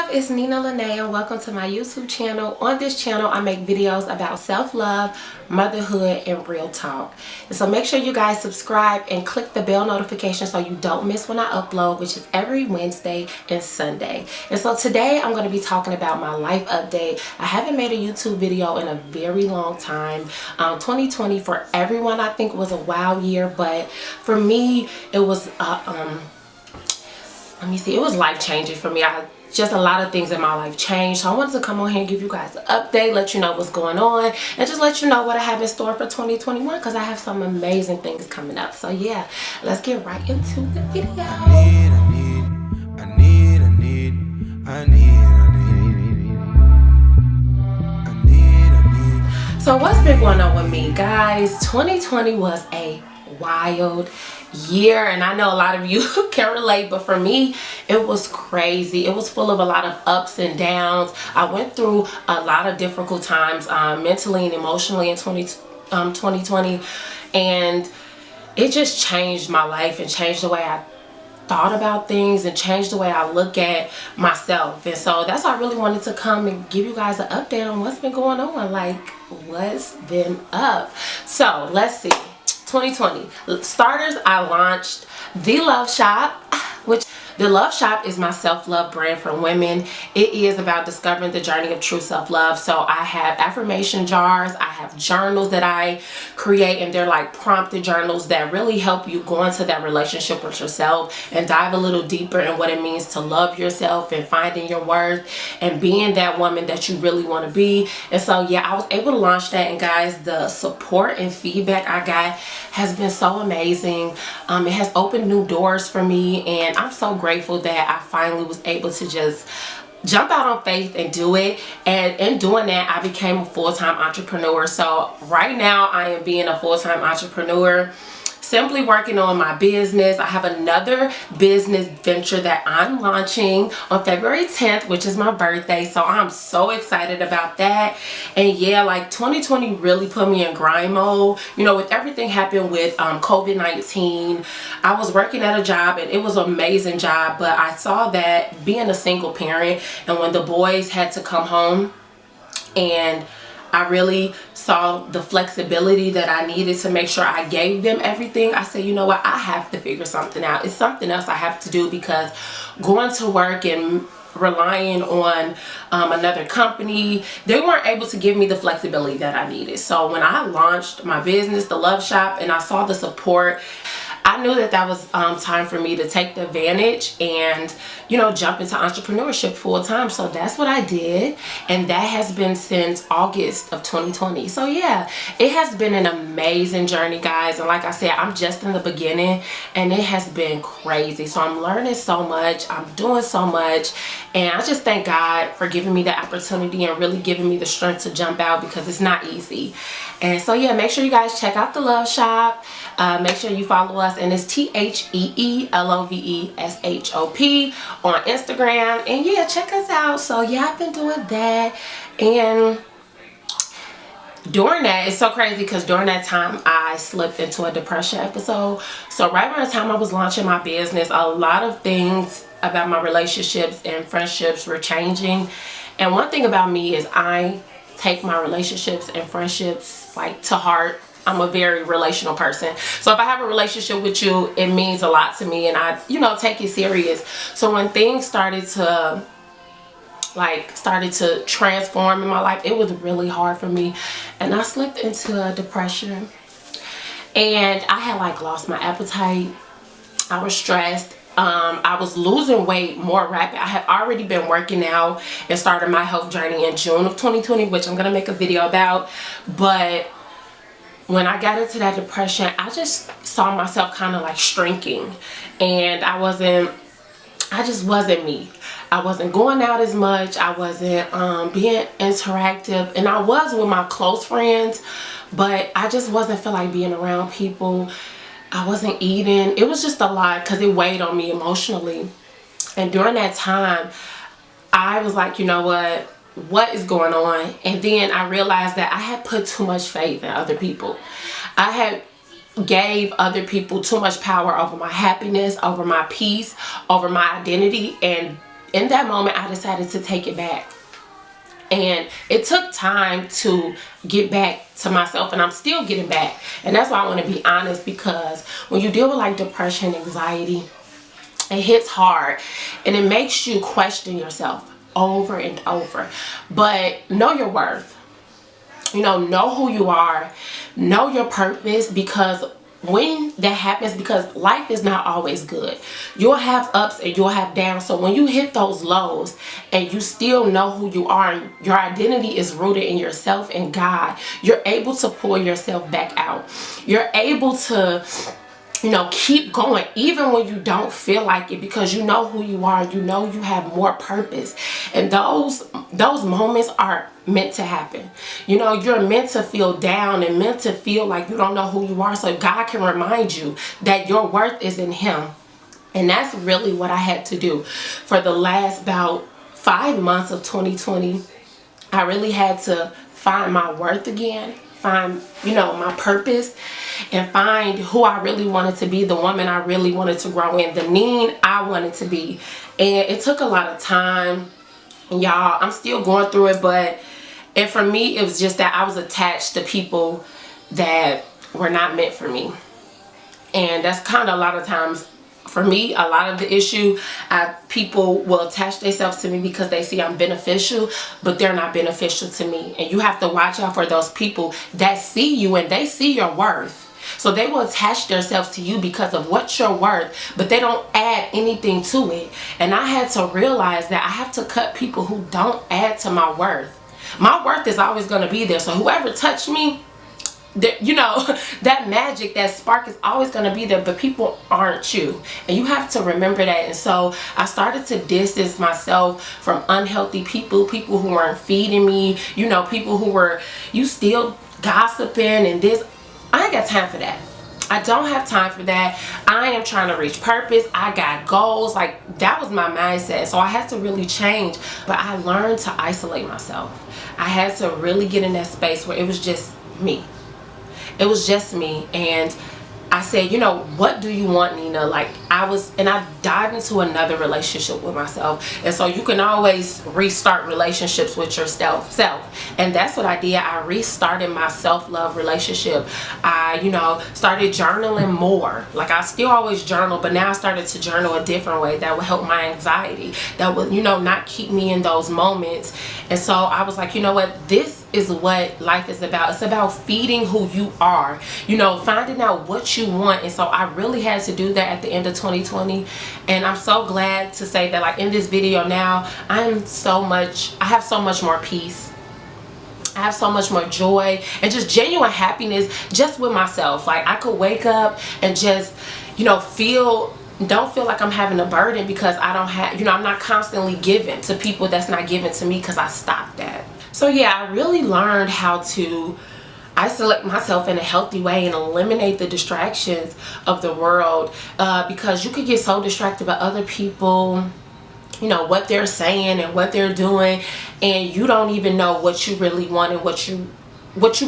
love, it's Nina Lene and welcome to my YouTube channel. On this channel I make videos about self-love, motherhood, and real talk. And so make sure you guys subscribe and click the bell notification so you don't miss when I upload, which is every Wednesday and Sunday. And so today I'm going to be talking about my life update. I haven't made a YouTube video in a very long time. 2020 for everyone I think was a wow year, but for me it was it was life-changing for me. Just a lot of things in my life changed. So I wanted to come on here and give you guys an update, let you know what's going on, and just let you know what I have in store for 2021 because I have some amazing things coming up. So yeah, let's get right into the video. So what's been going on with me, guys? 2020 was a wild year, and I know a lot of you can relate, but for me it was crazy. It was full of a lot of ups and downs. I went through a lot of difficult times mentally and emotionally in 2020, and it just changed my life and changed the way I thought about things and changed the way I look at myself. And so that's why I really wanted to come and give you guys an update on what's been going on, like what's been up. So let's see. 2020 starters, I launched The Love Shop, which The Love Shop is my self-love brand for women. It is about discovering the journey of true self-love. So I have affirmation jars, I have journals that I create, and they're like prompted journals that really help you go into that relationship with yourself and dive a little deeper in what it means to love yourself and finding your worth and being that woman that you really want to be. And so yeah, I was able to launch that, and guys, the support and feedback I got has been so amazing. It has opened new doors for me, and I'm so grateful that I finally was able to just jump out on faith and do it. And in doing that, I became a full-time entrepreneur. So right now I am being a full-time entrepreneur, simply working on my business. I have another business venture that I'm launching on February 10th, which is my birthday. So I'm so excited about that. And yeah, like 2020 really put me in grind mode. You know, with everything happened with COVID-19, I was working at a job, and it was an amazing job, but I saw that being a single parent, and when the boys had to come home, and I really saw the flexibility that I needed to make sure I gave them everything. I said, you know what, I have to figure something out. It's something else I have to do, because going to work and relying on another company, they weren't able to give me the flexibility that I needed. So when I launched my business, The Love Shop, and I saw the support, I knew that that was time for me to take the advantage and, you know, jump into entrepreneurship full time. So that's what I did, and that has been since August of 2020. So yeah, it has been an amazing journey, guys. And like I said, I'm just in the beginning, and it has been crazy. So I'm learning so much, I'm doing so much, and I just thank God for giving me the opportunity and really giving me the strength to jump out, because it's not easy. And so yeah, make sure you guys check out The Love Shop. Make sure you follow us, and it's TheeLoveshop on Instagram. And yeah, check us out. So yeah, I've been doing that, and during that, it's so crazy because during that time I slipped into a depression episode. So right around the time I was launching my business, a lot of things about my relationships and friendships were changing. And one thing about me is I take my relationships and friendships like to heart. I'm a very relational person. So if I have a relationship with you, it means a lot to me, and I, you know, take it serious. So when things started to transform in my life, it was really hard for me, and I slipped into a depression, and I had like lost my appetite. I was stressed. I was losing weight more rapid. I had already been working out and started my health journey in June of 2020, which I'm gonna make a video about. But when I got into that depression, I just saw myself kind of like shrinking, and I just wasn't me. I wasn't going out as much. I wasn't being interactive, and I was with my close friends, but I just wasn't feel like being around people. I wasn't eating. It was just a lot because it weighed on me emotionally. And during that time, I was like, you know what is going on? And then I realized that I had put too much faith in other people. I had gave other people too much power over my happiness, over my peace, over my identity, and in that moment, I decided to take it back. And it took time to get back to myself, and I'm still getting back. And that's why I want to be honest, because when you deal with like depression, anxiety, it hits hard and it makes you question yourself over and over. But know your worth. Know who you are, know your purpose, because when that happens, because life is not always good, you'll have ups and you'll have downs. So when you hit those lows and you still know who you are, and your identity is rooted in yourself and God, you're able to pull yourself back out. You're able to keep going even when you don't feel like it, because you know who you are. You have more purpose, and those moments are meant to happen. You're meant to feel down and meant to feel like you don't know who you are, so God can remind you that your worth is in Him. And that's really what I had to do for the last about 5 months of 2020. I really had to find my worth again, find my purpose, and find who I really wanted to be, the woman I really wanted to grow in, the Neen I wanted to be. And it took a lot of time, y'all. I'm still going through it, and for me, it was just that I was attached to people that were not meant for me. And that's kind of a lot of times for me, a lot of the issue, people will attach themselves to me because they see I'm beneficial, but they're not beneficial to me. And you have to watch out for those people that see you and they see your worth. So they will attach themselves to you because of what you're worth, but they don't add anything to it. And I had to realize that I have to cut people who don't add to my worth. My worth is always going to be there. So whoever touched me, that magic, that spark is always going to be there, but people aren't you, and you have to remember that. And so I started to distance myself from unhealthy people who weren't feeding me, people who were still gossiping and this. I ain't got time for that. I don't have time for that. I am trying to reach purpose. I got goals. Like, that was my mindset. So I had to really change, but I learned to isolate myself. I had to really get in that space where it was just me. It was just me. And I said, what do you want, Nina? Like, I dived into another relationship with myself. And so you can always restart relationships with yourself. And that's what I did. I restarted my self-love relationship. I, started journaling more. Like, I still always journal, but now I started to journal a different way that would help my anxiety, that would, not keep me in those moments. And so I was like, this is what life is about. It's about feeding who you are, finding out what you want. And so I really had to do that at the end of 2020. And I'm so glad to say that, like, in this video now, I have so much more peace. I have so much more joy and just genuine happiness just with myself. Like, I could wake up and just, don't feel like I'm having a burden because I don't have, I'm not constantly giving to people that's not giving to me, because I stopped that. So yeah, I really learned how to isolate myself in a healthy way and eliminate the distractions of the world, because you could get so distracted by other people, what they're saying and what they're doing, and you don't even know what you really want and what you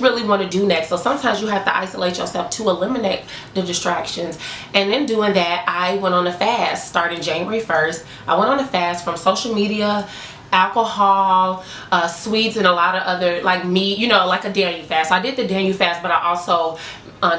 really want to do next. So sometimes you have to isolate yourself to eliminate the distractions. And in doing that, I went on a fast starting January 1st. I went on a fast from social media, alcohol, sweets, and a lot of other, like meat, like a Daniel fast. So I did the Daniel fast, but I also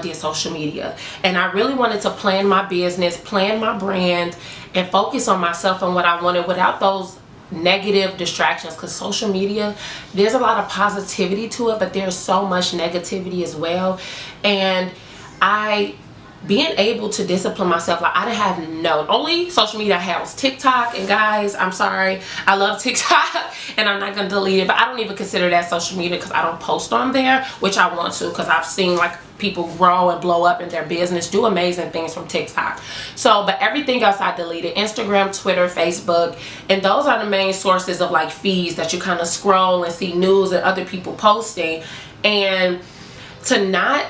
did social media. And I really wanted to plan my business, plan my brand, and focus on myself and what I wanted without those negative distractions, because social media, there's a lot of positivity to it, but there's so much negativity as well. And being able to discipline myself, like, I didn't have only social media I had was TikTok. And guys, I'm sorry, I love TikTok and I'm not gonna delete it, but I don't even consider that social media because I don't post on there, which I want to, because I've seen like people grow and blow up in their business, do amazing things from TikTok. So, but everything else I deleted: Instagram, Twitter, Facebook, and those are the main sources of like feeds that you kind of scroll and see news and other people posting. And to not,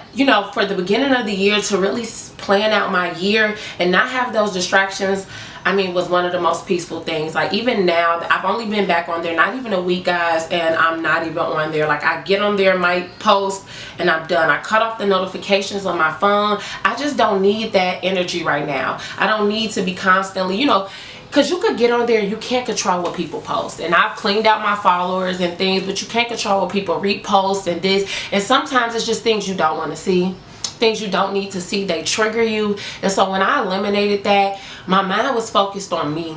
for the beginning of the year, to really plan out my year and not have those distractions, was one of the most peaceful things. Like, even now, I've only been back on there not even a week, guys, and I'm not even on there. Like, I get on there, might post, and I'm done. I cut off the notifications on my phone. I just don't need that energy right now. I don't need to be constantly, because you could get on there, you can't control what people post. And I've cleaned out my followers and things, but you can't control what people repost and this. And sometimes it's just things you don't want to see, things you don't need to see. They trigger you. And so when I eliminated that, my mind was focused on me.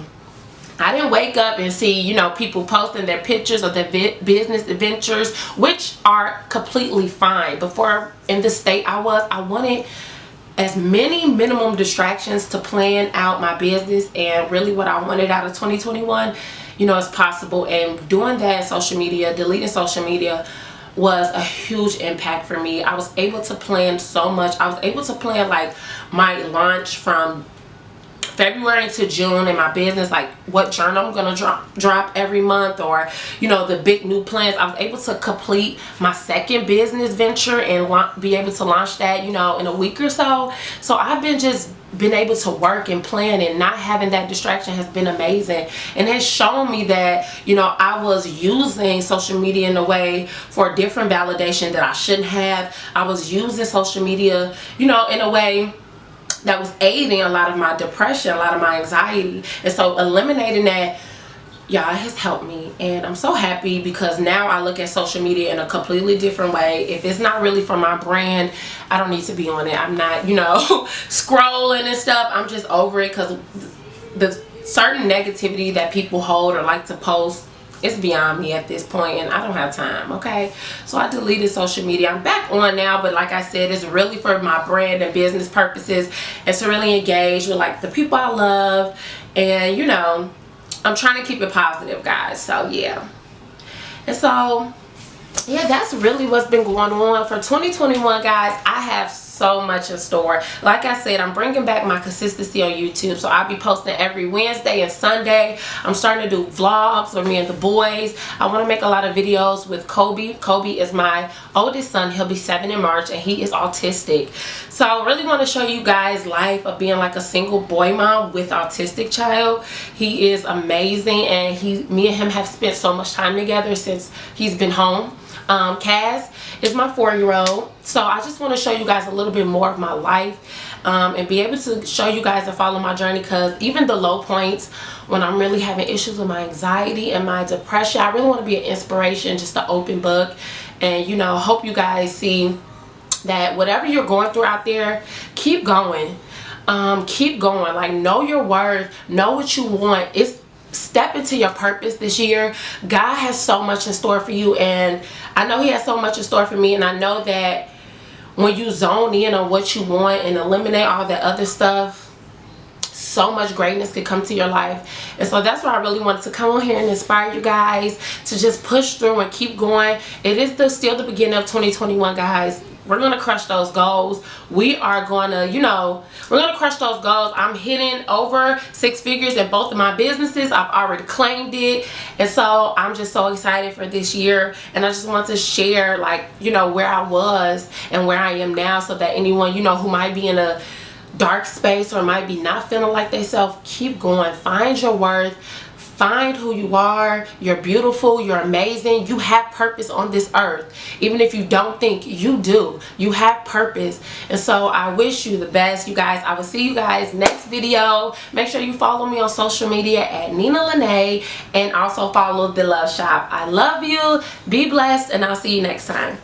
I didn't wake up and see, you know, people posting their pictures of their business adventures, which are completely fine. Before, in the state I wanted as many minimum distractions to plan out my business and really what I wanted out of 2021, you know, as possible. And doing that, social media, deleting social media, was a huge impact for me. I was able to plan so much. I was able to plan like my launch from February to June in my business, like what journal I'm gonna drop every month, or you know, the big new plans. I was able to complete my second business venture and be able to launch that, you know, in a week or so. So I've been able to work and plan, and not having that distraction has been amazing, and has shown me that, you know, I was using social media in a way for different validation that I shouldn't have. I was using social media, you know, in a way that was aiding a lot of my depression, a lot of my anxiety. And so eliminating that, y'all, has helped me. And I'm so happy, because now I look at social media in a completely different way. If it's not really for my brand, I don't need to be on it. I'm not, you know, scrolling and stuff. I'm just over it, because the certain negativity that people hold or like to post, it's beyond me at this point, and I don't have time, okay? So I deleted social media. I'm back on now, but like I said, it's really for my brand and business purposes, and to really engage with like the people I love. And you know, I'm trying to keep it positive, guys. So yeah. And so yeah, that's really what's been going on for 2021, guys. I have so much in store. Like I said, I'm bringing back my consistency on YouTube, so I'll be posting every Wednesday and Sunday. I'm starting to do vlogs with me and the boys. I want to make a lot of videos with Kobe. Kobe is my oldest son. He'll be 7 in March, and he is autistic. So I really want to show you guys life of being like a single boy mom with autistic child. He is amazing, and me and him have spent so much time together since he's been home. Kaz is my 4-year-old. So I just want to show you guys a little bit more of my life, and be able to show you guys and follow my journey, because even the low points when I'm really having issues with my anxiety and my depression, I really want to be an inspiration, just an open book. And you know, hope you guys see that whatever you're going through out there, keep going. Keep going. Like, know your worth, know what you want. Step into your purpose this year. God has so much in store for you, and I know he has so much in store for me. And I know that when you zone in on what you want and eliminate all that other stuff, so much greatness could come to your life. And so that's why I really wanted to come on here and inspire you guys to just push through and keep going. It is still the beginning of 2021, guys. We're going to crush those goals. We are going to, you know, we're going to crush those goals. I'm hitting over 6 figures in both of my businesses. I've already claimed it. And so I'm just so excited for this year. And I just want to share, like, you know, where I was and where I am now, so that anyone, you know, who might be in a dark space or might be not feeling like themselves, keep going. Find your worth. Find who you are. You're beautiful. You're amazing. You have purpose on this earth. Even if you don't think, you do. You have purpose. And so I wish you the best, you guys. I will see you guys next video. Make sure you follow me on social media at Nina Lene, and also follow The Love Shop. I love you. Be blessed, and I'll see you next time.